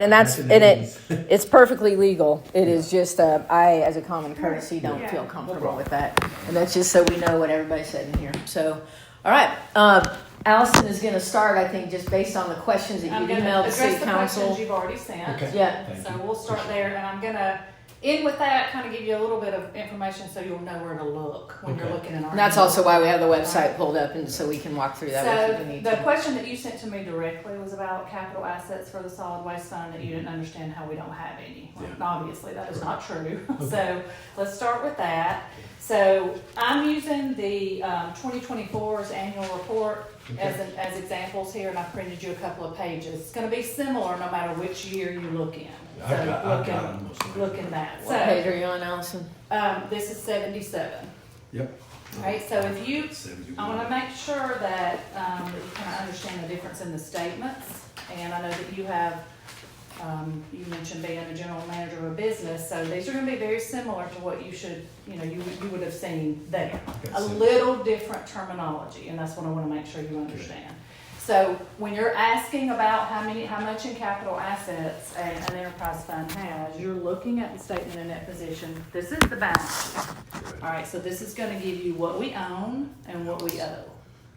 And it's perfectly legal. It is just, I, as a common courtesy, don't feel comfortable with that. And that's just so we know what everybody said in here. So, all right. Allison is going to start, I think, just based on the questions that you emailed the city council. Questions you've already sent. Okay. Yeah. So we'll start there, and I'm going to end with that, kind of give you a little bit of information so you'll know where to look when you're looking in our. And that's also why we have the website pulled up, and so we can walk through that if you need the to. question that you sent to me directly was about capital assets for the solid waste fund, that you didn't understand how we don't have any. Well, obviously, that is not true. So let's start with that. So I'm using the 2024's annual report as examples here, and I printed you a couple of pages. It's going to be similar no matter which year you look in. So look in that. What page are you on, Allison? This is 77. Yep. All right, so if you, I want to make sure that you kind of understand the difference in the statements. And I know that you have, you mentioned being a general manager of a business, so these are going to be very similar to what you should, you would have seen there. A little different terminology, and that's what I want to make sure you understand. So when you're asking about how much in capital assets an enterprise fund has, you're looking at the statement of net position. This is the balance sheet. All right, so this is going to give you what we own and what we owe.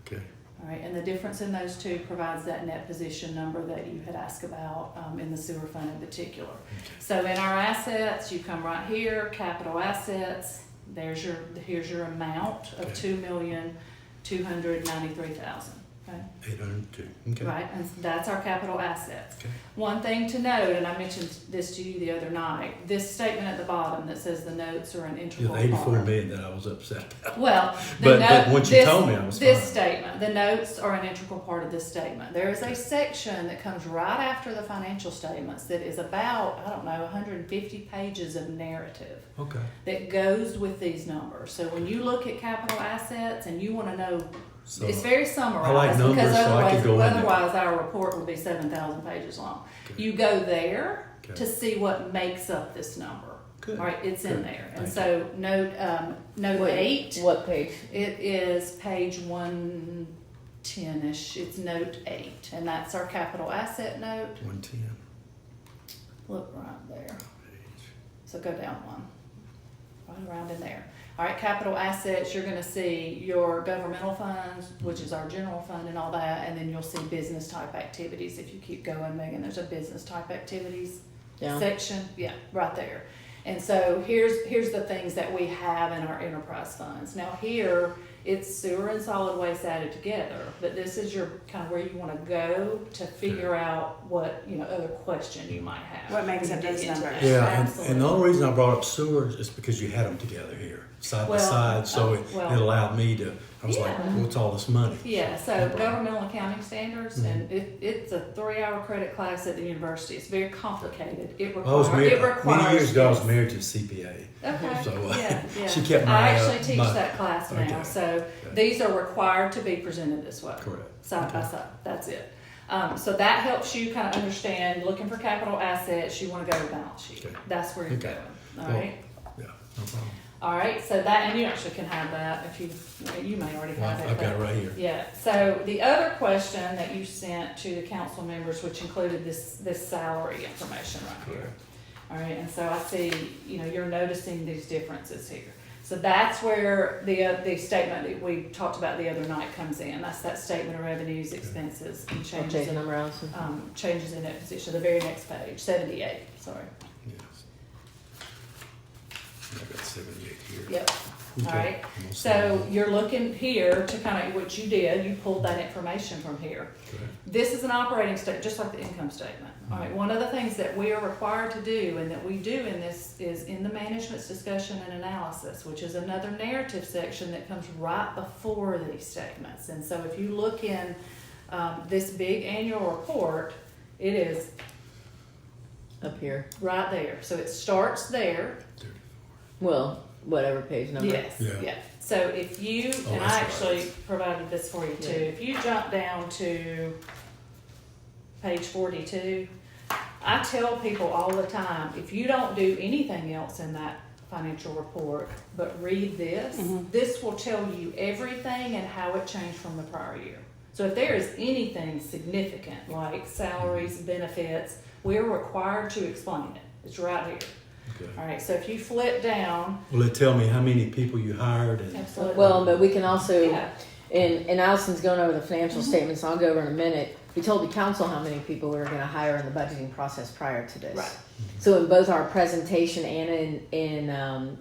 Okay. All right, and the difference in those two provides that net position number that you had asked about in the sewer fund in particular. Okay. So in our assets, you come right here, capital assets. Here's your amount of $2,293,000. Okay. 802. Okay. Right, and that's our capital assets. Okay. One thing to note, and I mentioned this to you the other night, this statement at the bottom that says the notes are an integral Yeah, the 84 part. million that I was upset about. Well, but once you told me, I was this fine. statement, the notes are an integral part of this statement. There is a section that comes right after the financial statements that is about, 150 pages of narrative Okay. that goes with these numbers. So when you look at capital assets and you want to know, So it's very summarized, I like numbers, because so I could go in there. otherwise our report would be 7,000 pages long. Okay. You go there Okay. to see what makes up this number. Good. All right, it's in Good. there. And Thank so note 8. What page? It is page 110-ish. It's note 8, and that's our capital asset note. 110 Look right there. page. So go down one, right around in there. All right, capital assets, you're gonna see your governmental funds, which is our general fund and all that, and then you'll see business type activities. If you keep going, Megan, there's a business type activities section. Yeah, right there. And so here's the things that we have in our enterprise funds. Now here, it's sewer and solid waste added together, but this is your kind of where you want to go to figure out what, other question you might have. What makes when up you those dig into numbers. that. Yeah, Absolutely. and the only reason I brought up sewers is because you had them together here, side by side, so it allowed me to, I was like, what's all this money? Yeah, so governmental accounting standards, and it's a 3-hour credit class at the university. It's very complicated. It requires. Many years ago, I was married to a CPA. Okay. So yeah. she kept my. I actually teach that class now, okay. so these are required to be presented this way. Correct. Side by side. That's it. So that helps you kind of understand. Looking for capital assets, you want to go to the balance sheet. Okay. That's where you're going. All right. Yeah, no problem. All right, so that, and you actually can have that if you may already have it. I've got it right here. Yeah, so the other question that you sent to the council members, which included this salary information right here. All right, and so I see, you're noticing these differences here. So that's where the statement that we talked about the other night comes in. That's that statement of revenues, expenses, and changes in number, Allison? Changes in that position, the very next page, 78, sorry. Yes. I got 78 here. Yep. Okay. All right. So you're looking here to kind of, what you did, you pulled that information from here. Correct. This is an operating statement, just like the income statement. All right. One of the things that we are required to do, and that we do in this, is in the management's discussion and analysis, which is another narrative section that comes right before these statements. And so if you look in this big annual report, it is Up here. right there. So it starts there. 34. Well, whatever page number. Yes, Yeah. yeah. So if you, and that's I right. actually provided this for you too, if you jump down to page 42, I tell people all the time, if you don't do anything else in that financial report but read this, this will tell you everything and how it changed from the prior year. So if there is anything significant like salaries, benefits, we're required to explain it. It's right here. Okay. All right, so if you flip down, Will it tell me how many people you hired? And absolutely. Well, but we can also, Yeah. and Allison's going over the financial statements, so I'll go over in a minute. We told the council how many people we were going to hire in the budgeting process prior to this. Right. So in both our presentation and in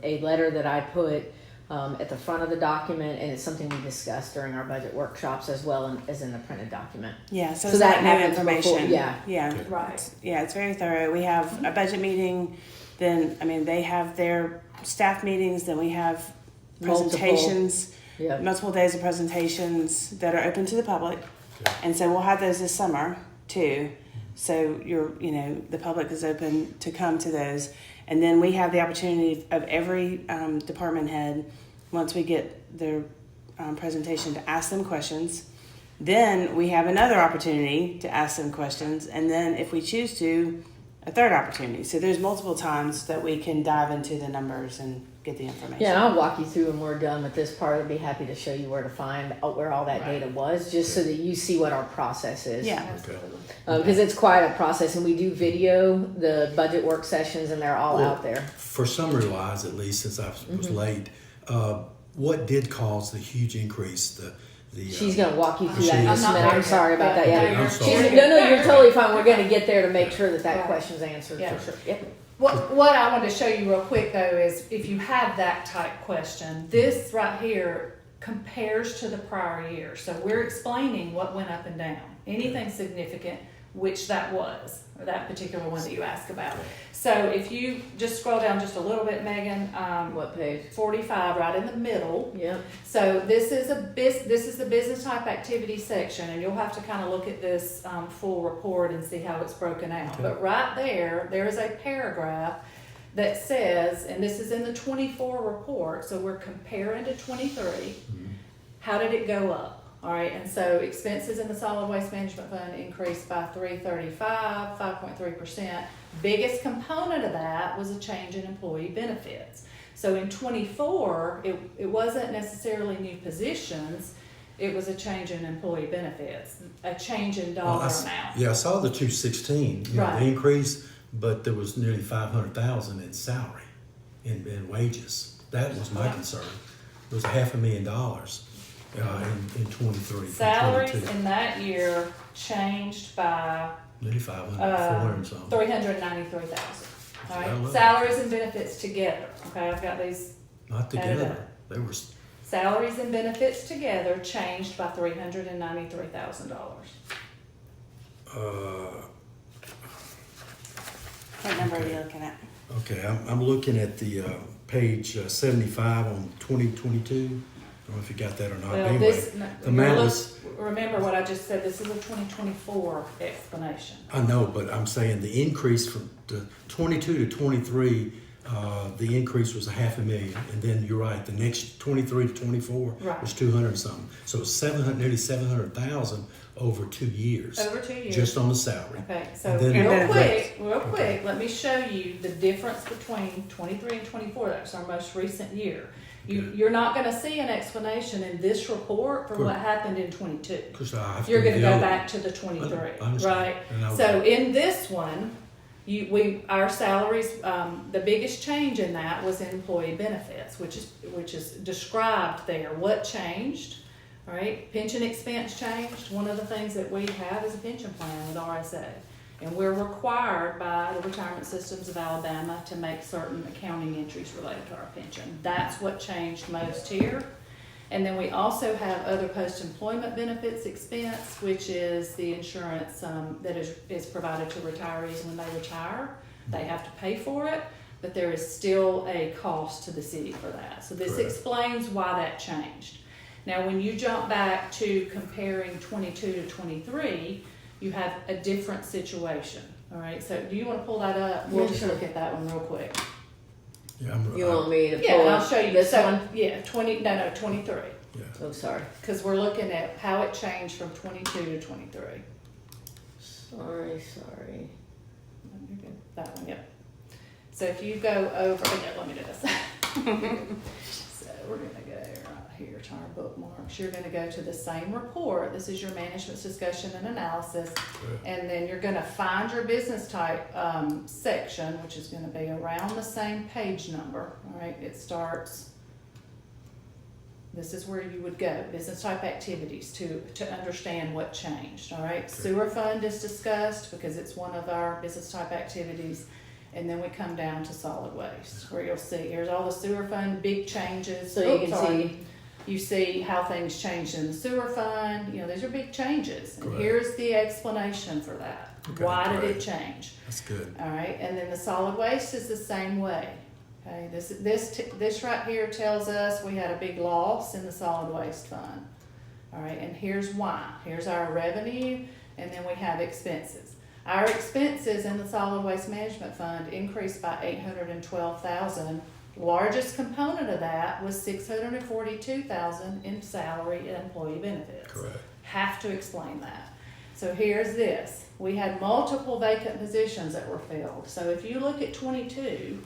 a letter that I put at the front of the document, and it's something we discussed during our budget workshops as well as in the printed document. Yeah, so So it's that not new happens information. before- yeah. Yeah. Right. Yeah, it's very thorough. We have a budget meeting, then, I mean, they have their staff meetings, then we have presentations, Yeah. multiple days of presentations that are open to the public. Okay. And so we'll have those this summer too. So the public is open to come to those. And then we have the opportunity of every department head, once we get their presentation, to ask them questions. Then we have another opportunity to ask them questions. And then if we choose to, a third opportunity. So there's multiple times that we can dive into the numbers and get the information. Yeah, and I'll walk you through when we're done with this part. I'd be happy to show you where to find where all that data was, just so that you see what our process is. Yeah. Absolutely. Because it's quite a process, and we do video the budget work sessions, and they're all out there. For summary wise, at least since I was late, what did cause the huge increase? She's going to walk you through She that in is. just a minute. I'm sorry about that. Okay, Yeah, I'm sorry. no, you're totally fine. We're going to get there to make sure that Right. question's answered Yeah. for sure. Yep. What I wanted to show you real quick though is if you have that type question, this right here compares to the prior year. So we're explaining what went up and down, anything significant, which that was, or that particular one that you asked about. So if you just scroll down just a little bit, Megan, What page? 45, right in the middle. Yep. So this is the business type activity section, and you'll have to kind of look at this full report and see how it's broken out. Okay. But right there is a paragraph that says, and this is in the 24 report, so we're comparing to 23. How did it go up? All right, and so expenses in the solid waste management fund increased by 335, 5.3%. Biggest component of that was a change in employee benefits. So in 24, it wasn't necessarily new positions, it was a change in employee benefits, a change in dollar amount. Yeah, I saw the 216, Right. the increase, but there was nearly 500,000 in salary, in wages. That was my concern. It was $500,000 in 23. Salaries 22. in that year changed by Nearly 500, 400 and something. 393,000. All Well, right, salaries and benefits together. Okay, I've got these. Not together. They were. Salaries and benefits together changed by $393,000. What number are you looking at? Okay, I'm looking at the page 75 on 2022. I don't know if you got that or not. Well, Anyway, this, the amount was. remember what I just said, this is a 2024 explanation. I know, but I'm saying the increase from the 22 to 23, the increase was $500,000, and then you're right, the next 23 to 24 Right. was 200 and something. So it's 700, nearly 700,000 over 2 years. Over 2 years. Just on the salary. Okay, so And then the real quick, Okay. let me show you the difference between 23 and 24. That's our most recent year. Good. You're not going to see an explanation in this report for Good. what happened in 22. Because I have You're going to the go other back one. to the 23, I understand. right? And I- So in this one, our salaries, the biggest change in that was in employee benefits, which is described there. What changed? All right, pension expense changed. One of the things that we have is a pension plan with RSA, and we're required by the retirement systems of Alabama to make certain accounting entries related to our pension. That's what changed most here. And then we also have other post-employment benefits expense, which is the insurance that is provided to retirees when they retire. They have to pay for it, but there is still a cost to the city for that. So this Correct. explains why that changed. Now, when you jump back to comparing 22 to 23, you have a different situation. All right, so do you want to pull that up? We'll just look at that one real quick. Yeah, You want me to pull Yeah, and I'll up show you this so, one? Yeah, 23. yeah. Oh, sorry. Because we're looking at how it changed from 22 to 23. Sorry. You're good. That one, yep. So if you go over, oh, yeah, let me do this. So we're gonna go right here to our bookmarks. You're gonna go to the same report. This is your management's discussion and analysis. And then you're gonna find your business type section, which is gonna be around the same page number. All right, it starts. This is where you would go, business type activities, to understand what changed, all right? Sewer fund is discussed because it's one of our business type activities. And then we come down to solid waste, where you'll see, here's all the sewer fund, big changes. So you can see. You see how things changed in the sewer fund, you know, these are big changes. And Correct. here's the explanation for that. Okay, Why did great. it change? That's good. All right, and then the solid waste is the same way. Okay, this right here tells us we had a big loss in the solid waste fund. All right, and here's why. Here's our revenue, and then we have expenses. Our expenses in the solid waste management fund increased by $812,000. Largest component of that was $642,000 in salary and employee benefits. Correct. Have to explain that. So here's this. We had multiple vacant positions that were filled. So if you look at 22,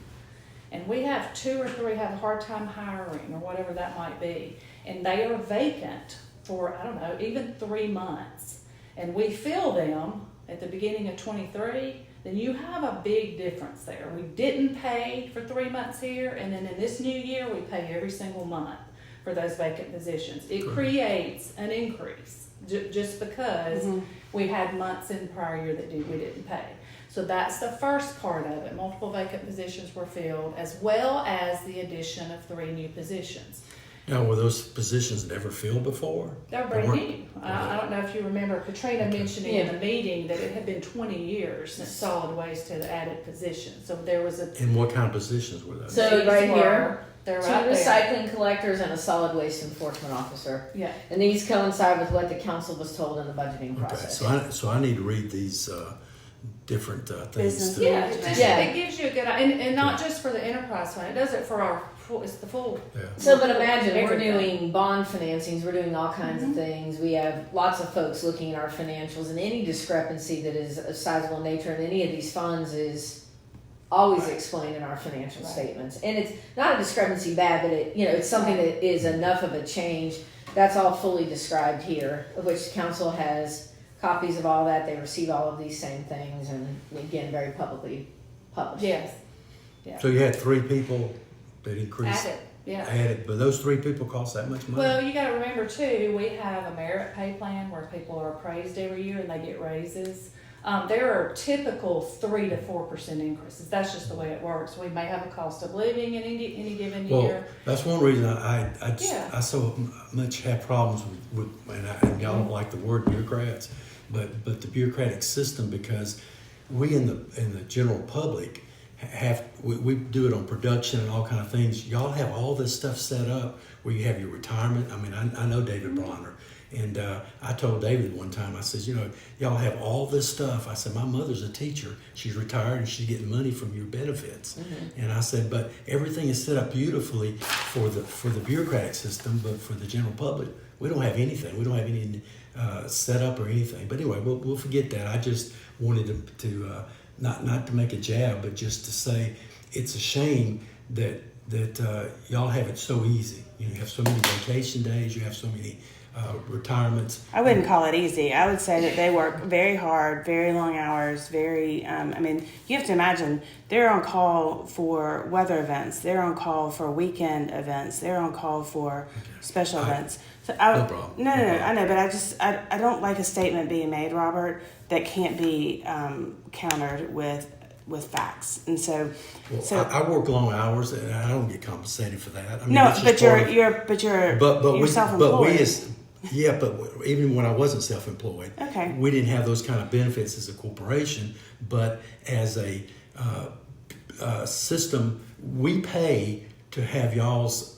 and we have 2 or 3 have a hard time hiring or whatever that might be, and they are vacant for, I don't know, even 3 months, and we fill them at the beginning of 23, then you have a big difference there. We didn't pay for 3 months here, and then in this new year, we pay every single month for those vacant positions. It creates an increase just because we had months in the prior year that we didn't pay. So that's the first part of it. Multiple vacant positions were filled, as well as the addition of 3 new positions. Now, were those positions never filled before? They're brand new. I don't know if you remember Katrina mentioning in the meeting that it had been 20 years since solid waste had added positions. So there was a. And what kind of positions were those? So right here, They're 2 right there. recycling collectors and a solid waste enforcement officer. Yeah. And these coincide with what the council was told in the budgeting Okay, process. so I need to read these different things. Business. Yeah, it, just, Yeah. it gives you a good, and not just for the enterprise fund. It does it for our full. It's the full. Yeah. So, but imagine we're Everything. doing bond financings, we're doing all kinds of things. We have lots of folks looking at our financials, and any discrepancy that is of sizable nature in any of these funds is always explained in our financial Right. statements. And it's not a discrepancy bad, but it's something that is enough of a change. That's all fully described here, of which the council has copies of all that. They receive all of these same things, and again, very publicly published. Yes. Yeah. So you had 3 people that increased. Added. Yeah. Added, but those 3 people cost that much money? Well, you got to remember too, we have a merit pay plan where people are appraised every year and they get raises. There are typical 3 to 4% increases. That's just the way it works. We may have a cost of living in any given Well, year. that's one reason I Yeah. so much have problems with and y'all don't like the word bureaucrats, but the bureaucratic system, because we in the general public we do it on production and all kind of things. Y'all have all this stuff set up where you have your retirement. I mean, I know David Bronner. And I told David one time, I said, y'all have all this stuff. I said, my mother's a teacher. She's retired and she's getting money from your benefits. And I said, but everything is set up beautifully for the bureaucratic system, but for the general public, we don't have anything. We don't have any set up or anything. But anyway, we'll forget that. I just wanted to not to make a jab, but just to say it's a shame that y'all have it so easy. You have so many vacation days. You have so many retirements. I wouldn't call it easy. I would say that they work very hard, very long hours, very, I mean, you have to imagine they're on call for weather events. They're on call for weekend events. They're on call for special events. So No problem. No, I know, but I don't like a statement being made, Robert, that can't be countered with facts. And so, I work long hours and I don't get compensated for that. I mean, no, that's just but you're you're self-employed. But even when I wasn't self-employed, Okay. we didn't have those kind of benefits as a corporation. But as a system, we pay to have y'all's.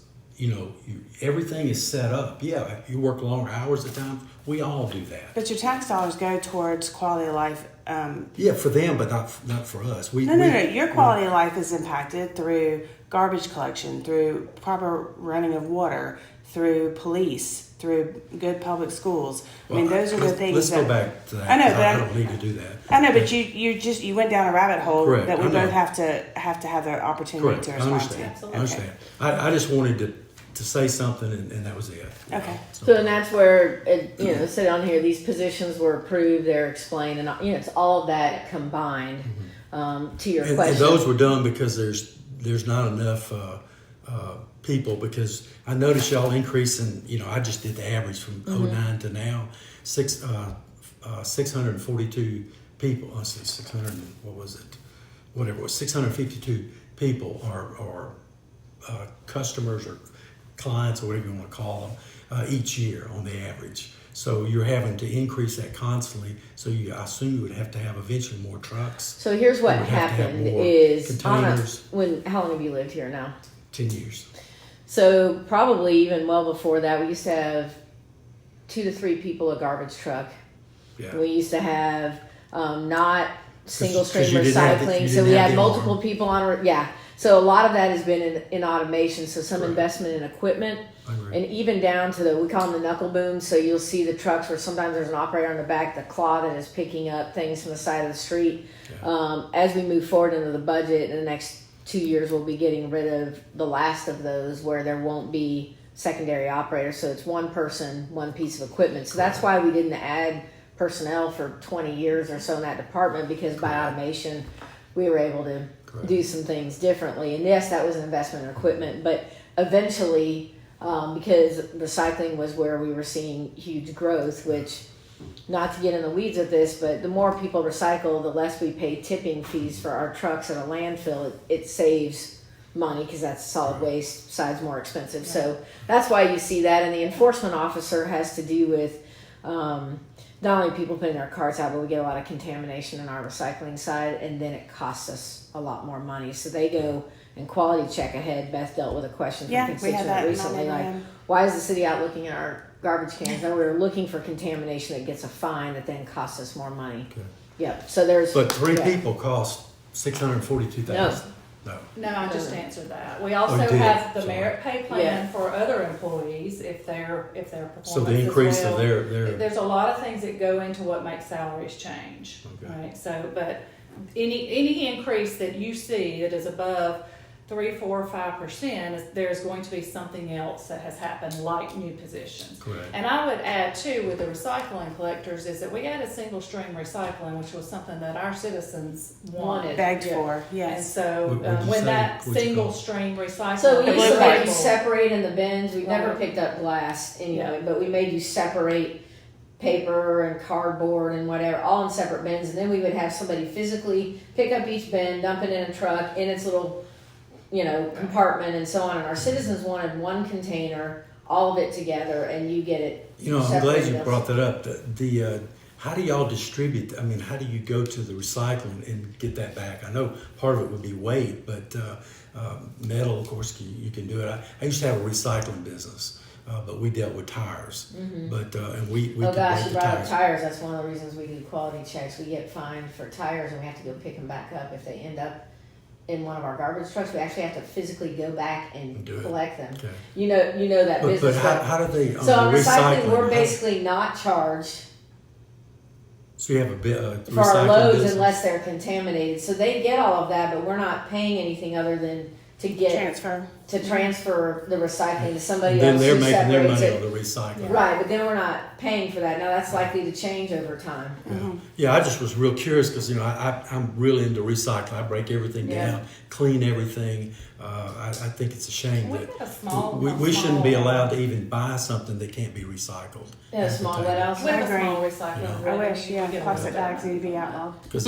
Everything is set up. Yeah, you work longer hours at times. We all do that. But your tax dollars go towards quality of life. Yeah, for them, but not for us. No. Your quality of life is impacted through garbage collection, through proper running of water, through police, through good public schools. I mean, those are the things. Let's go back to that. I know, but I don't need to do that. I know, but you went down a rabbit hole. Correct, that we I know. both have to have the opportunity Correct. to I respond understand. to. I understand. I just wanted to say something, and that was it. Okay. So, and that's where, sit on here, these positions were approved, they're explained, and, it's all of that combined, to your question. And those were done because there's not enough people, because I noticed y'all increasing, I just did the average from 09 to now, 642 people, I said 600, what was it? Whatever it was, 652 people are customers or clients or whatever you want to call them each year on the average. So you're having to increase that constantly. So I assume you would have to have eventually more trucks. So here's what You would have to have happened more is, containers. how long have you lived here now? 10 years. So probably even well before that, we used to have 2 to 3 people a garbage truck. Yeah. We used to have not single stream 'cause you didn't have recycling, you so didn't we have had the multiple alarm. people on. So a lot of that has been in automation. So some Right. investment in equipment, I agree. and even down to we call them the knuckle booms. So you'll see the trucks where sometimes there's an operator on the back, the claw that is picking up things from the side of the street. Yeah. As we move forward into the budget in the next 2 years, we'll be getting rid of the last of those where there won't be secondary operators. So it's one person, one piece of equipment. So that's why we didn't add personnel for 20 years or so in that department, because by automation we were able to do some things differently. And yes, that was an investment in equipment, but eventually, because recycling was where we were seeing huge growth, which, not to get in the weeds of this, but the more people recycle, the less we pay tipping fees for our trucks at a landfill. It saves money because that's solid waste, side's more expensive. So that's why you see that. And the enforcement officer has to do with not only people putting their carts out, but we get a lot of contamination in our recycling side, and then it costs us a lot more money. So they go and quality check ahead. Beth dealt with a question from a Yeah, we constituent had that in recently, like, Alabama. why is the city out looking at our garbage cans? And we're looking for contamination that gets a fine that then costs us more money. Okay. Yep. So there's. But 3 yeah. people cost $642,000. No. No, I just answered that. We also you did. have the Sorry. merit pay plan Yeah. for other employees if their performance So the is increase well. of their There's a lot of things that go into what makes salaries change. Okay. Right. So, but any increase that you see that is above 3, 4, 5%, there's going to be something else that has happened, like new positions. Correct. And I would add too, with the recycling collectors, is that we added single stream recycling, which was something that our citizens wanted. Begged Yeah. for, And yes. so What'd you when say? that What'd you single call it? stream recycling. So we The used to blue make you cards. separate in the bins. We've never Right. picked up glass anyway, Yeah. but we made you separate paper and cardboard and whatever, all in separate bins. And then we would have somebody physically pick up each bin, dump it in a truck in its little, compartment and so on. And our citizens wanted one container, all of it together, and you get it. I'm glad separated you up. brought that up. How do y'all distribute? I mean, how do you go to the recycling and get that back? I know part of it would be weight, but metal, of course, you can do it. I used to have a recycling business, but we dealt with tires. But and we Oh could gosh, break you the brought up tires. tires. That's one of the reasons we do quality checks. We get fined for tires, and we have to go pick them back up if they end up in one of our garbage trucks. We actually have to physically go back and Do it. collect them. Okay. You know that But business. right? how do they? So on the recycling, we're how- basically not charged So you have a bit for our recycling loads business? unless they're contaminated. So they get all of that, but we're not paying anything other than to get Transfer. to transfer the recycling to somebody And then else they're who making their separates money it. on the recycling. Right, but then we're not paying for that. Now that's likely to change over time. Yeah, I just was real curious because I'm really into recycling. I break everything Yeah. down, clean everything. I think it's a shame We that had a small. we shouldn't be allowed to even buy something that can't be recycled. Yeah, a small what else? We have a I agree. small recycling. Yeah. I bin. wish, We yeah, get a plastic little bit. bags need to be outlawed. Because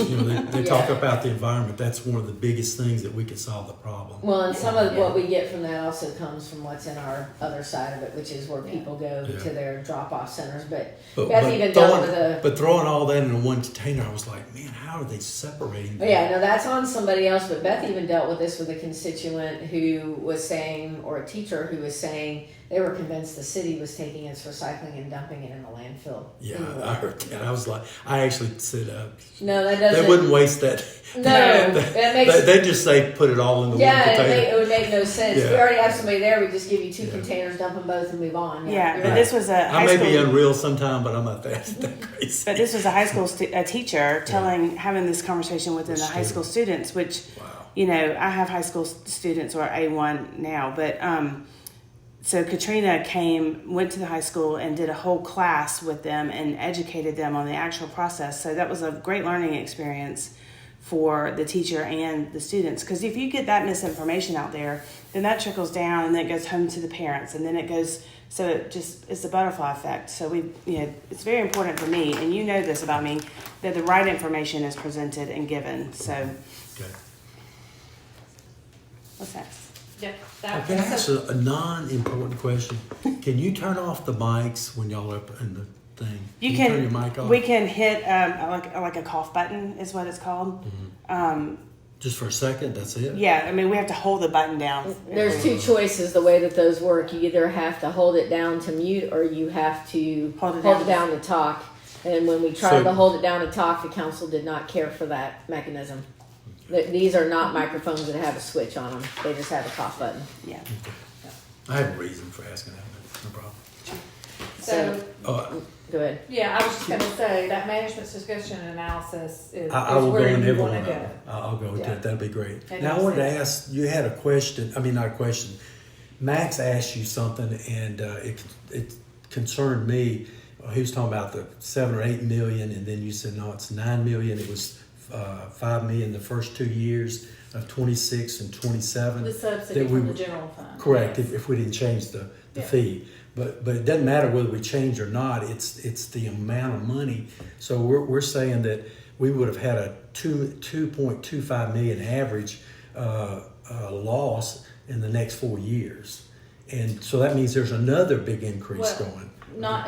they talk Yeah. about the environment. That's one of the biggest things that we could solve the problem. Well, and some of what we get from that also comes from what's in our other side of it, which is where people go Yeah. to their drop-off centers. But But, Beth but even dealt throwing, with a. but throwing all that in one container, I was like, man, how are they separating that? Yeah, no, that's on somebody else. But Beth even dealt with this with a constituent who was saying, or a teacher who was saying, they were convinced the city was taking its recycling and dumping it in the landfill. Yeah, anyway. I heard that. I was like, I actually said, No, that doesn't. they wouldn't waste that. No, that makes. They just say put it all in the one Yeah, container. it would make no sense. We Yeah. already have somebody there. We just give you 2 Yeah. containers, dump them both, and move on. Yeah, you're but right. this was a I high may be school. unreal sometime, but I'm not that crazy. But this was a high school a teacher having this conversation within the high school students, which Wow. I have high school students who are A1 now, but so Katrina went to the high school and did a whole class with them and educated them on the actual process. So that was a great learning experience for the teacher and the students. Because if you get that misinformation out there, then that trickles down and then it goes home to the parents, and then it goes. So it's a butterfly effect. So it's very important for me, and you know this about me, that the right information is presented and given. So, Okay. What's next? Yeah, Can I ask a non-important question? Can you turn off the mics when y'all are up in the thing? You can can. turn your mic off? We can hit like a cough button is what it's called. Just for a second. That's it. Yeah, I mean we have to hold the button down. There's two choices the way that those work. You either have to hold it down to mute, or you have to Hold it down to talk. And when we tried to hold it down to talk, the council did not care for that mechanism. These are not microphones that have a switch on them. They just have a cough button. Yeah. I have a reason for asking that, but no problem. So, Go ahead. yeah, I was just gonna say, that management's discussion and analysis is I will go where in you every one wanna of go. them. I'll go into Yeah. it. That'd be great. And Now I you'll wanted to see. ask. You had a question. I mean, not a question. Max asked you something, and it concerned me. He was talking about the 7 or 8 million, and then you said no, it's 9 million. It was 5 million the first 2 years of 26 and 27. The subsidy that we from the would- general fund. Correct. Yes. If we didn't change the Yeah. fee, but it doesn't matter whether we change or not. It's the amount of money. So we're saying that we would have had a 2.25 million average loss in the next 4 years, and so that means there's another big increase Well, going.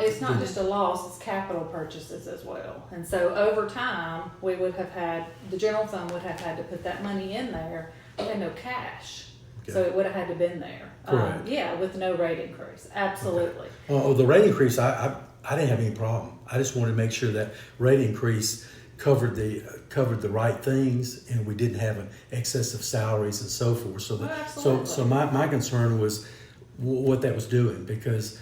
It's not just a loss, it's capital purchases as well. And so over time, we would have had, the general fund would have had to put that money in there. We had no cash, so Okay. it would have had to been there. Correct. Yeah, with no rate increase, absolutely. Well, the rate increase, I didn't have any problem. I just wanted to make sure that rate increase covered the right things, and we didn't have an excess of salaries and so forth. So Well, that absolutely. so my concern was what that was doing, because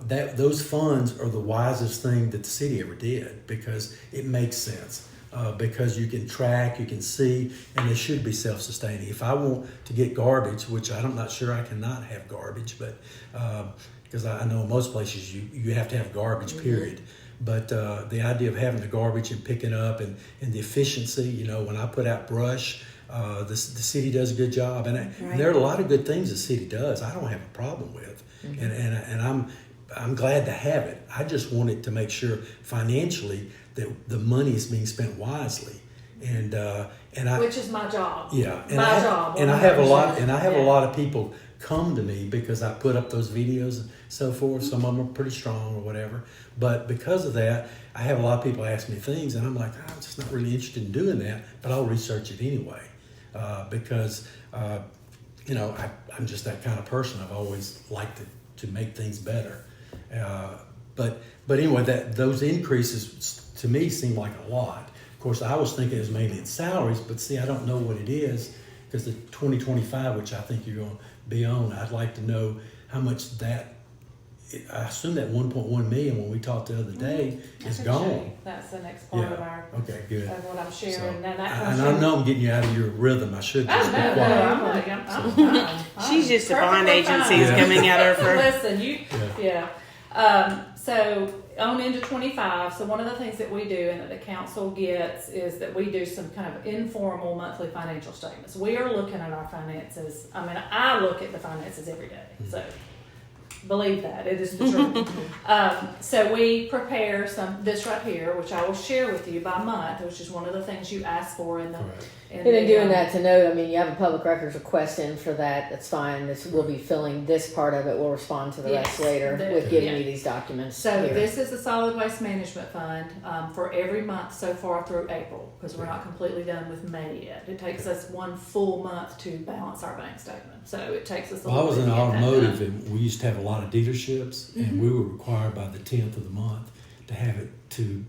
those funds are the wisest thing that the city ever did, because it makes sense. Because you can track, you can see, and they should be self-sustaining. If I want to get garbage, which I'm not sure I cannot have garbage, but because I know in most places you have to have garbage, period. But the idea of having the garbage and picking up and the efficiency, when I put out brush, the city does a good job, and there are a lot of good things the city does. I don't have a problem with, and I'm glad to have it. I just wanted to make sure financially that the money is being spent wisely, and I, Which is my job. yeah, and My job. and I have a lot, 100%. and I have a Yeah. lot of people come to me because I put up those videos and so forth. Some of them are pretty strong or whatever, but because of that, I have a lot of people ask me things, and I'm like, I'm just not really interested in doing that, but I'll research it anyway, because I'm just that kind of person. I've always liked to make things better, but anyway, those increases to me seem like a lot. Of course, I was thinking it was mainly in salaries, but see, I don't know what it is, because the 2025, which I think you're going to be on, I'd like to know how much that. I assume that 1.1 million when we talked the other day is I can show gone. you. That's the next part of our Okay, good. of what I'm sharing. So, Now that and I know I'm getting you out of your rhythm. I should just Oh, be no, quiet. I'm fine. She's used to bond Perfectly agencies fine. coming at her for. Listen, Yeah. So on into 25, so one of the things that we do and that the council gets is that we do some kind of informal monthly financial statements. We are looking at our finances. I mean, I look at the finances every day. So believe that, it is the truth. So we prepare this right here, which I will share with you by month, which is one of the things you asked for in the. Correct. And in doing that, to note, I mean, you have a public records request in for that. That's fine. We'll be filling this part of it. We'll respond to the rest Yes, later the- with giving yeah. you these documents. So here. this is the solid waste management fund for every month so far through April, because we're not completely done with May yet. It takes us one full month to balance our bank statement, so it takes us a Well, I little was bit in to get that automotive, done. and we used to have a lot of dealerships, and we were required by the 10th of the month to have it to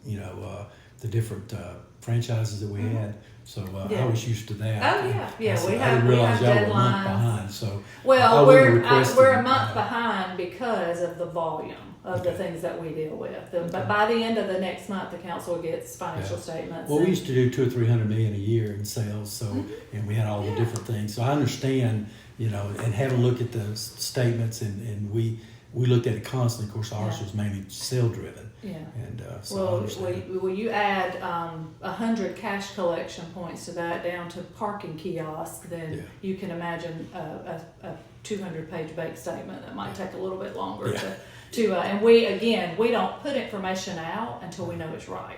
the different franchises that we had. So I Yeah. was used to that. Oh, yeah. Yeah, I we didn't have realize y'all were a month deadlines. behind. So I Well, wouldn't we're request we're it. a month behind because of the volume of the Okay. things that we deal with. But by the end of the next month, the council gets financial Yeah. statements. Well, we and- used to do 200 or 300 million a year in sales, so and we had all the different things. So I understand you know, and have a look at the statements, and we looked at it constantly. Of course, ours was mainly sale driven. Yeah. And so I Well, understand. will you add 100 cash collection points to that down to parking kiosk, then Yeah. you can imagine a 200-page bank statement that might take a little bit longer Yeah. and we don't put information out until we know it's right.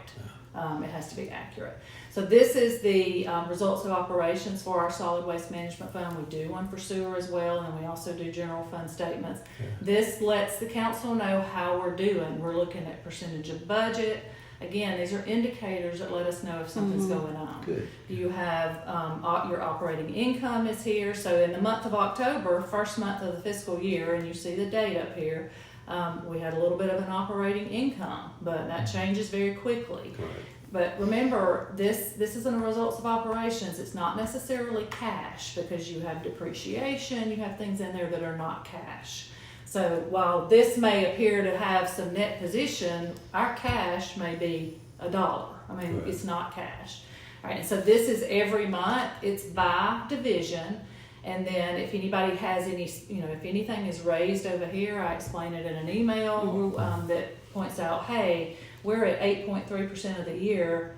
It has to be accurate. So this is the results of operations for our solid waste management fund. We do one for sewer as well, and we also do general fund statements. Yeah. This lets the council know how we're doing. We're looking at percentage of budget. Again, these are indicators that let us know if something's going on. Good. You have your operating income is here. So in the month of October, first month of the fiscal year, and you see the date up here, we had a little bit of an operating income, but that changes very quickly. Correct. But remember, this isn't a results of operations. It's not necessarily cash because you have depreciation, you have things in there that are not cash. So while this may appear to have some net position, our cash may be $1. I mean, Right. It's not cash. All right, and so this is every month. It's by division. And then if anybody has any, if anything is raised over here, I explain it in an email that points out, hey, we're at 8.3% of the year.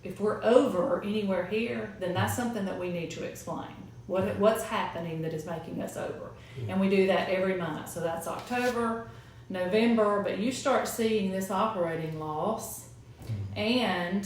If we're over anywhere here, then that's something that we need to explain. What's happening that is making us over? And we do that every month. So that's October, November, but you start seeing this operating loss, and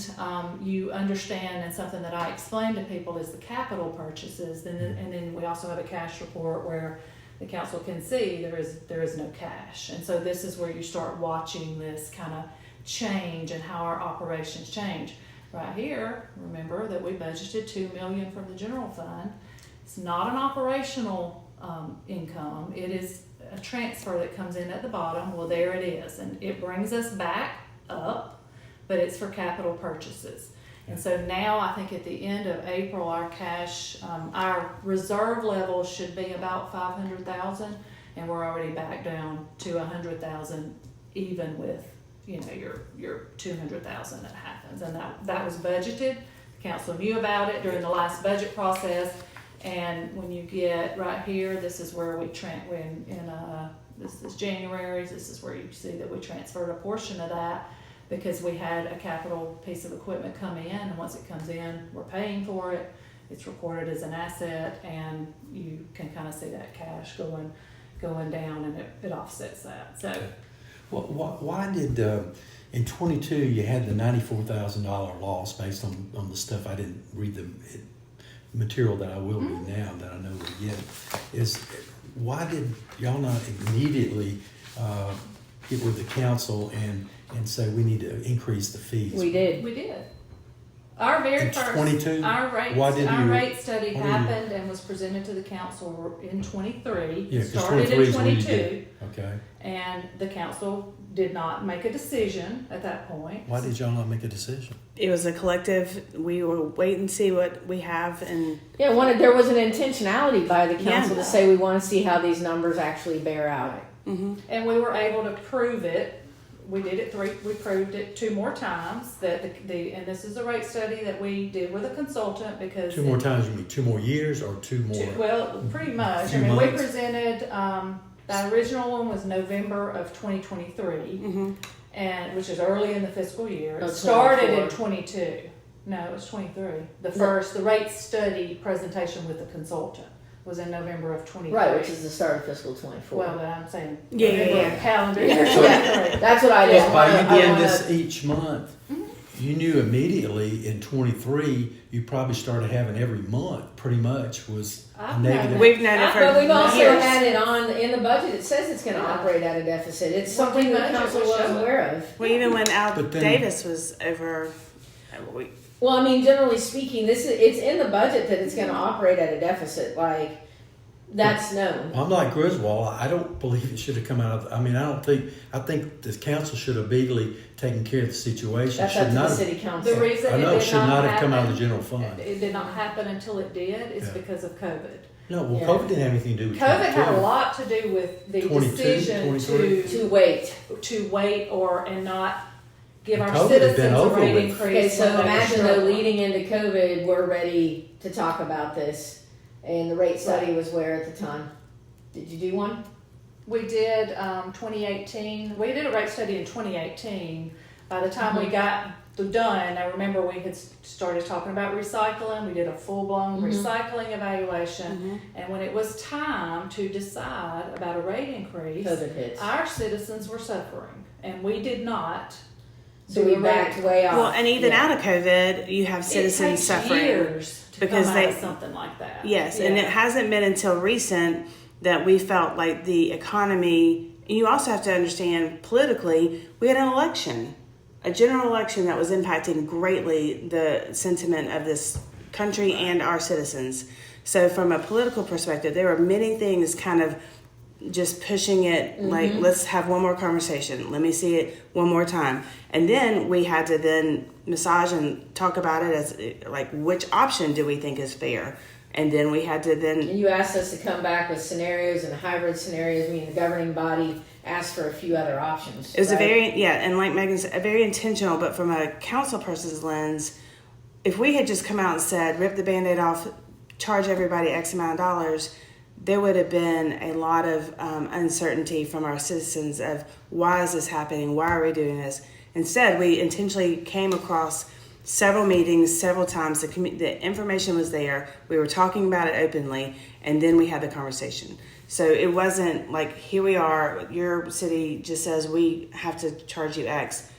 you understand, and something that I explain to people is the capital purchases, and then we also have a cash report where the council can see there is no cash. And so this is where you start watching this kind of change and how our operations change. Right here, remember that we budgeted $2 million from the general fund. It's not an operational income. It is a transfer that comes in at the bottom. Well, there it is, and it brings us back up, but it's for capital purchases. And so now I think at the end of April, our cash, our reserve level should be about 500,000, and we're already back down to 100,000, even with your 200,000 that happens. And that was budgeted. The council knew about it during the last budget process. And when you get right here, this is where this is January. This is where you see that we transferred a portion of that because we had a capital piece of equipment come in, and once it comes in, we're paying for it. It's recorded as an asset, and you can kind of see that cash going down, and it offsets that. So, Why did in 22 you had the $94,000 loss based on the stuff? I didn't read the material that I will read now that I know we're getting. Is why did y'all not immediately get with the council and say we need to increase the fees? We did. we did. Our very In first 22? our Why did our you- rate study why did you- happened and was presented to the council in 23. Yeah, 'cause Started 23 in is when you 22, did. Okay. and the council did not make a decision at that point. Why did y'all not make a decision? It was a collective. We will wait and see what we have, and Yeah, there was an intentionality by the council Yeah. to say we want to see how these numbers actually bear out. And we were able to prove it. We did it we proved it 2 more times that and this is a rate study that we did with a consultant because 2 more times, you mean 2 more years or 2 more? well, pretty much. Few We months. presented, the original one was November of 2023, and which is early in the fiscal year. It Oh, started in 24. 22. No, it was 23. The rate study presentation with the consultant was in November of 23. Right, which is the start of fiscal 24. Well, but I'm saying Yeah, November yeah. calendar year. Yeah. That's what I just By wanna- you I doing wanna- this each month, you knew immediately in 23, you probably started having every month pretty much was I've negative. known we've known it for But we've also years. had it on in the budget. It says it's going to Yeah. operate at a deficit. It's Well, something the the budget council will show wasn't it. aware of. Well, even when Al But then- Davis was over, we, Well, I mean, generally speaking, it's in the budget that it's going to operate at a deficit. Like, that's known. I'm like Griswold. I don't believe it should have come out of. I mean, I think the council should have legally taken care of the situation. That's Should up to not the have- city council. The reason I know it it did should not not have happen, come out of the general fund. It did not happen until it did. It's Yeah. because of COVID. No, well, Yeah. COVID didn't have anything to do with COVID had a 22. lot to do with the 22, decision 23. To wait. to wait and not give And our COVID had been citizens a over rate with. increase. Okay, so when they were imagine though, struggling. leading into COVID, we're ready to talk about this. And the rate study was where at the time? Did you do one? We did 2018. We did a rate study in 2018. By the time we got done, I remember we had started talking about recycling. We did a full-blown recycling evaluation. And when it was time to decide about a rate increase, COVID hits. our citizens were suffering, and we did not. So we backed way off. Well, and even out of COVID, you have citizens it takes suffering years to because come out they of something like that. Yes, and it hasn't been until recent that we felt like the economy. And you also have to understand politically, we had an election, a general election that was impacting greatly the sentiment of this country and our citizens. So, from a political perspective, there were many things kind of just pushing it like, let's have one more conversation, let me see it one more time. And then we had to then massage and talk about it as like, which option do we think is fair? And then we had to then... And you asked us to come back with scenarios and hybrid scenarios, meaning the governing body asked for a few other options. It was a very, and like Megan said, a very intentional, but from a council person's lens, if we had just come out and said, rip the Band-Aid off, charge everybody X amount of dollars, there would have been a lot of uncertainty from our citizens of why is this happening? Why are we doing this? Instead, we intentionally came across several meetings, several times. The information was there. We were talking about it openly, and then we had the conversation. So it wasn't like, here we are, your city just says we have to charge you X.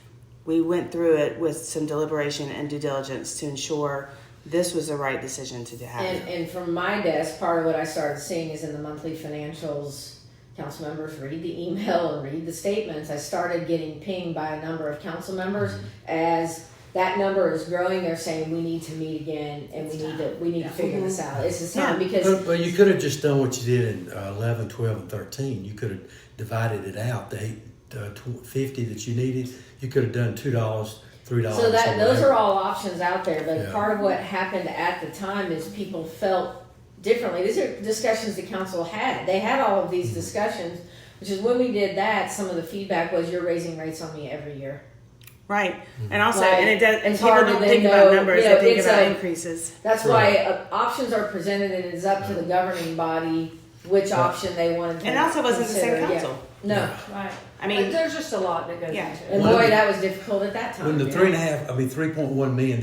We went through it with some deliberation and due diligence to ensure this was the right decision to have. And from my desk, part of what I started seeing is in the monthly financials, council members read the email and read the statements. I started getting pinged by a number of council members as that number is growing. They're saying we need to meet again and we need to figure this out. This is time because But you could have just done what you did in 11, 12, and 13. You could have divided it out. The 50 that you needed, you could have done $2, $3. so that those are all options out there. But Yeah. part of what happened at the time is people felt differently. These are discussions the council had. They had all of these discussions, which is when we did that, some of the feedback was you're raising rates on me every year. Right. And also, Like, and it does, and it's people hard to don't then think know, about numbers, you know, they think it's about a- increases. That's why options are presented and it's up to the governing body which option they wanted to And it also wasn't the same consider. council. Yeah. No. Right. I mean, there's just a lot that goes Yeah. into it. And One of boy, the- that was difficult at that time. When the yeah. $3.1 million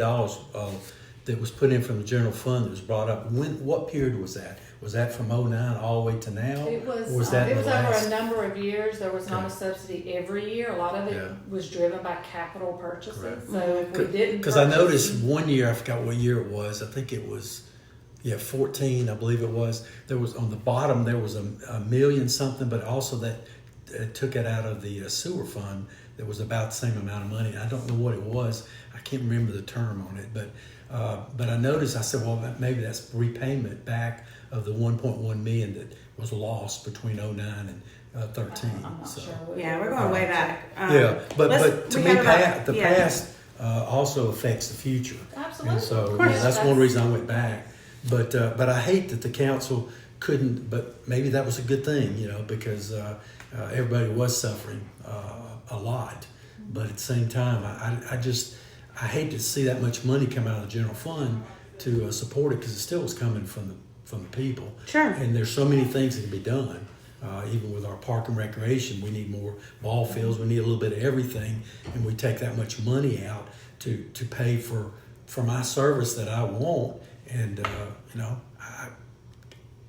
that was put in from the general fund that was brought up, what period was that? Was that from 09 all the way to now? It was, Or was that it in was the over last? a number of years. There was not Okay. a subsidy every year. A lot of it Yeah. was driven by capital purchases. Correct. So if we didn't Because I purchase- noticed one year, I forgot what year it was. I think it was, 14, I believe it was. There was on the bottom there was a million something, but also that took it out of the sewer fund. That was about the same amount of money. I don't know what it was. I can't remember the term on it, but I noticed. I said, well, maybe that's repayment back of the 1.1 million that was lost between 09 and 13. I'm not So. sure. what yeah, it we're was. going way back. Yeah, but to we me, have about- the yeah. past also affects the future. Absolutely. And so Of course. that's one reason I went back. But I hate that the council couldn't. But maybe that was a good thing, because everybody was suffering a lot. But at the same time, I hate to see that much money come out of the general fund to support it because it still was coming from the people. Sure. And there's so many things that can be done. Even with our park and recreation, we need more ball fields. We need a little bit of everything, and we take that much money out to pay for my service that I want. And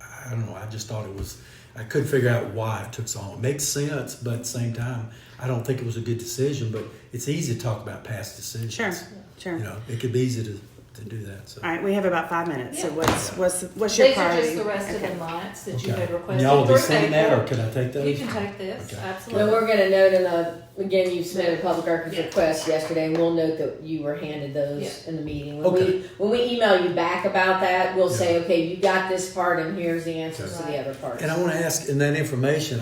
I don't know. I just thought it was. I couldn't figure out why it took so long. It makes sense, but at the same time, I don't think it was a good decision. But it's easy to talk about past decisions. Sure. It could be easy to do that. So. All right, we have about 5 minutes. So Yeah. what's your These are priority? just the rest of Okay. the months that you Okay. had And requested. y'all will be through seeing that, April. or can I take those? You can take this, Okay. absolutely. Well, we're going to note again, you submitted a public records request yesterday, and we'll note that you were handed those in the meeting. When we email you back about that, we'll say, okay, you got this part, and here's the answers to the other parts. And I want to ask, in that information,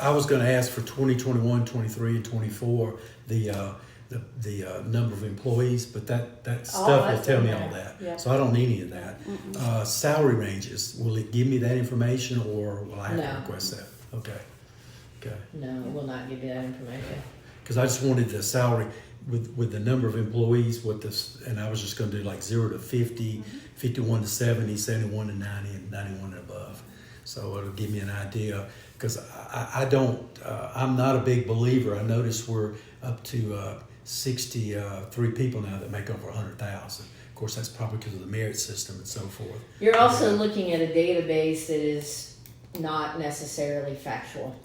I was going to ask for 2021, 23, and 24, the number of employees, but that stuff will that's tell in me there. all that. Yeah. So I don't need any of that. Salary ranges, will it give me that information, or will I have to No. request that? Okay. No, it will not give you that information. Because I just wanted the salary, with the number of employees, what this, and I was just going to do like 0 to 50, 51 to 70, 71 to 90, and 91 and above. So it'll give me an idea, because I don't, I'm not a big believer. I notice we're up to 63 people now that make over 100,000. Of course, that's probably because of the merit system and so forth. You're also looking at a database that is not necessarily factual.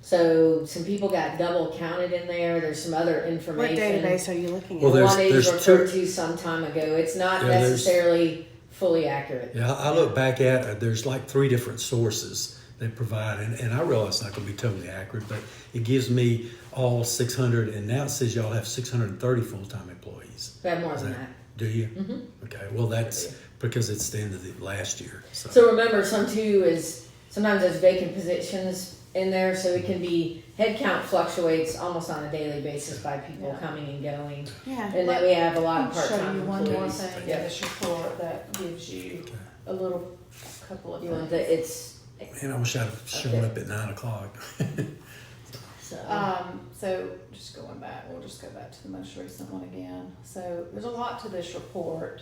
So some people got double counted in there. There's some other What information. database are you looking at? Well, One that you there's referred two- to some time ago. It's not Yeah, there's- necessarily fully accurate. Yeah, I look back at, there's like 3 different sources they provide, and I realize it's not going to be totally accurate, but it gives me all 600, and now it says y'all have 630 full-time employees. We have more Is than that- that. Do you? Mm-hmm. Okay, well, that's because it's the end of the last year. So remember, some too is sometimes there's vacant positions in there, so it can be, head count fluctuates almost on a daily basis by people Yeah. coming and going. Yeah. And then we have a lot I'll of show part-time you one more employees. thing in Yeah. this report that gives you a little couple of You want things. the, it's, Man, I wish I'd have shown up at 9 o'clock. so. So just going back, we'll just go back to the most recent one again. So there's a lot to this report.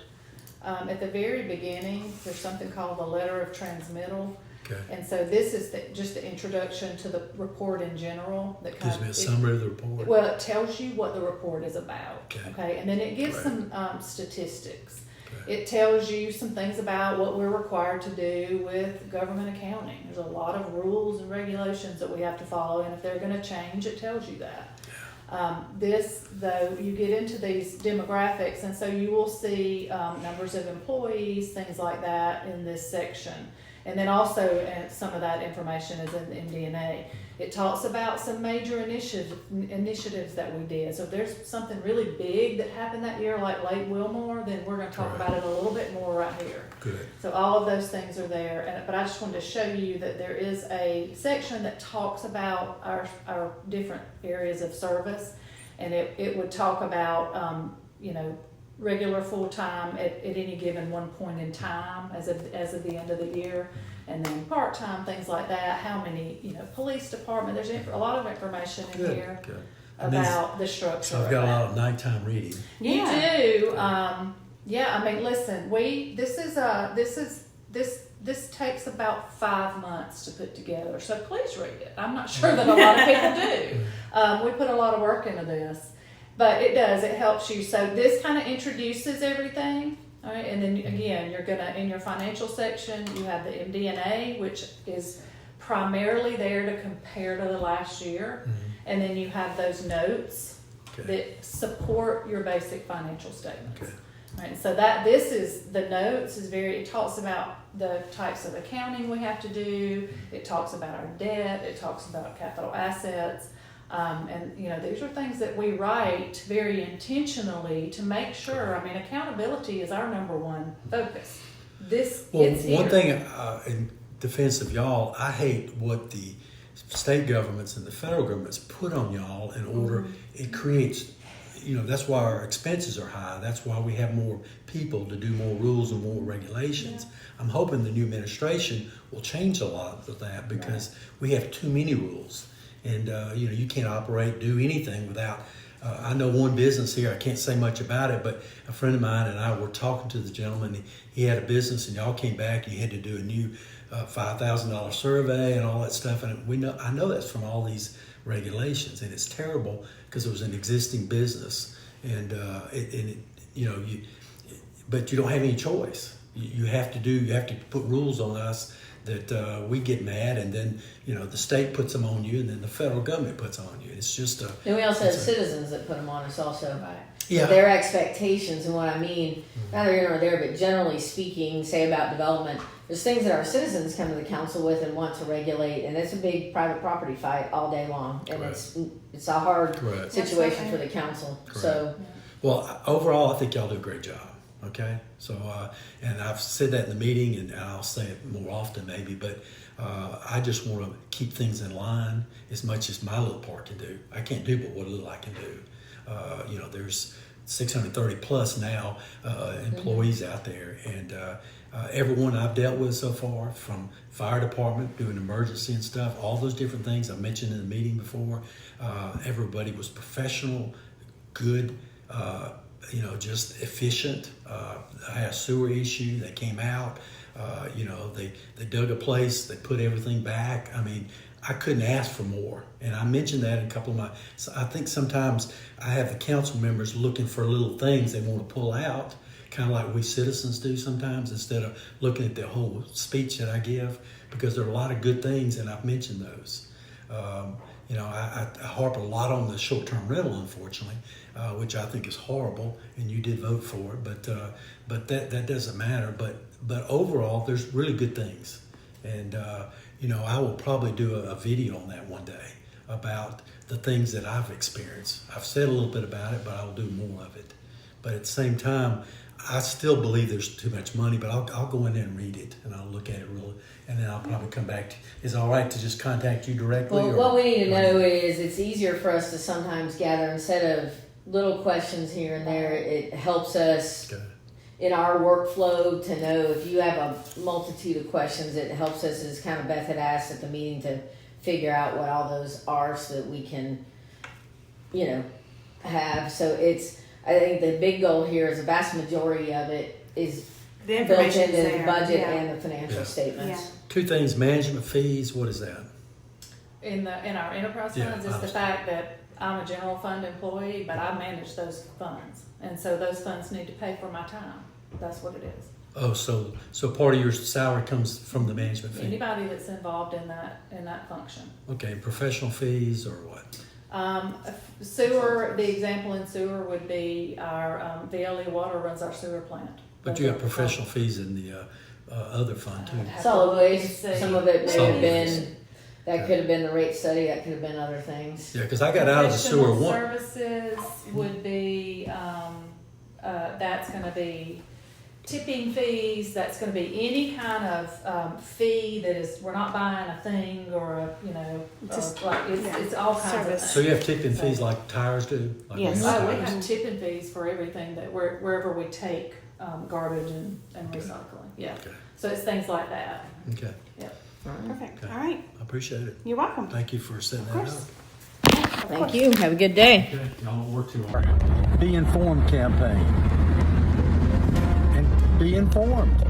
At the very beginning, there's something called the letter of transmittal. Okay, And so this is just the introduction to the report in general. That kind gives me a of, summary of the report. well, it tells you what the report is about. Okay. And then it gives Right. some statistics. Okay. It tells you some things about what we're required to do with government accounting. There's a lot of rules and regulations that we have to follow, and if they're going to change, it tells you that. This, though, you get into these demographics, and so you will see numbers of employees, things like that in this section. And then also, some of that information is in the MD&A. It talks about some major initiatives that we did. So if there's something really big that happened that year, like Lake Wilmore, then we're going to talk Right. about it a little bit more right here. Good. So all of those things are there, but I just wanted to show you that there is a section that talks about our different areas of service, and it would talk about, regular full-time at any given one point in time as of the end of the year, and then part-time, things like that, how many, police department, there's a lot of information in Good. here Good. And these- about the structure So I've of got a that. lot of nighttime reading. You do. Yeah, I mean, listen, this takes about 5 months to put together, so please read it. I'm not sure that a lot of people do. We put a lot of work into this, but it does, it helps you. So this kind of introduces everything, all right? And then again, you're gonna, in your financial section, you have the MD&A, which is primarily there to compare to the last year. Mm-hmm. And then you have those notes Okay. that support your basic financial statements. Okay. Right, so the notes is it talks about the types of accounting we have to do, it talks about our debt, it talks about capital assets, and these are things that we write very intentionally to make sure, accountability is our number one focus. This Well, gets here. one thing in defense of y'all, I hate what the state governments and the federal governments put on y'all in order. It creates, that's why our expenses are high. That's why we have more people to do more rules and more regulations. I'm hoping the new administration will change a lot of that, because we have too many rules. And, you can't operate, do anything without, I know one business here, I can't say much about it, but a friend of mine and I were talking to the gentleman. He had a business, and y'all came back, you had to do a new $5,000 survey and all that stuff. And I know that's from all these regulations, and it's terrible because it was an existing business, and but you don't have any choice. You have to put rules on us that we get mad, and then the state puts them on you, and then the federal government puts on you. It's just And we also have citizens that put them on us also. Right. yeah. Their expectations, and what I mean, neither here nor there, but generally speaking, say about development, there's things that our citizens come to the council with and want to regulate, and it's a big private property fight all day long, and Correct. it's a hard Correct. situation for the council. So Well, overall, I think y'all do a great job. Okay, so and I've said that in the meeting, and I'll say it more often maybe, but I just want to keep things in line as much as my little part can do. I can't do but what little I can do. There's 630 plus now employees out there, and everyone I've dealt with so far, from fire department doing emergency and stuff, all those different things I mentioned in the meeting before, everybody was professional, good, just efficient. I had a sewer issue. They came out. They dug a place. They put everything back. I mean, I couldn't ask for more. And I mentioned that in a couple of my. So I think sometimes I have the council members looking for little things they want to pull out, kind of like we citizens do sometimes, instead of looking at the whole speech that I give, because there are a lot of good things, and I've mentioned those. I harp a lot on the short-term rental, unfortunately, which I think is horrible, and you did vote for it, but that doesn't matter. But overall, there's really good things, and I will probably do a video on that one day about the things that I've experienced. I've said a little bit about it, but I'll do more of it. But at the same time, I still believe there's too much money, but I'll go in there and read it, and I'll look at it really, and then I'll probably come back to. Is it all right to just contact you directly? Well, what we need to know is it's easier for us to sometimes gather instead of little questions here and there. It helps us in our workflow to know if you have a multitude of questions. It helps us, as kind of Beth had asked at the meeting, to figure out what all those are so that we can, have. So I think the big goal here is the vast majority of it is The built information's into the there. budget Yeah. and the financial statements. Yeah. Two things: management fees. What is that? In our enterprise Yeah, funds, it's the fact that I'm a general fund employee, but I manage those funds. And so those funds need to pay for my time. That's what it is. Oh, so part of your salary comes from the management fee. Anybody that's involved in that function. Okay, professional fees or what? Sewer, the example in sewer would be our VLE Water runs our sewer plant. But you have professional fees in the other fund too. Solid waste, some of it may Solid have waste. been, that could have been the rate study, that could have been other things. Yeah, because I got out of the sewer Professional one. services would be, that's gonna be tipping fees, that's gonna be any kind of fee that is, we're not buying a thing or Just- it's all kinds of Service. things. So you have tipping fees like tires do? Like Yes. new Oh, we tires? have tipping fees for everything that wherever we take garbage and recycling, yeah. Okay. So it's things like that. Okay, Perfect. Okay. All right. I appreciate it. You're welcome. Thank you for setting Of that course. up. Thank you, have a good day. Okay, y'all don't work too hard. Be Informed campaign. And be informed.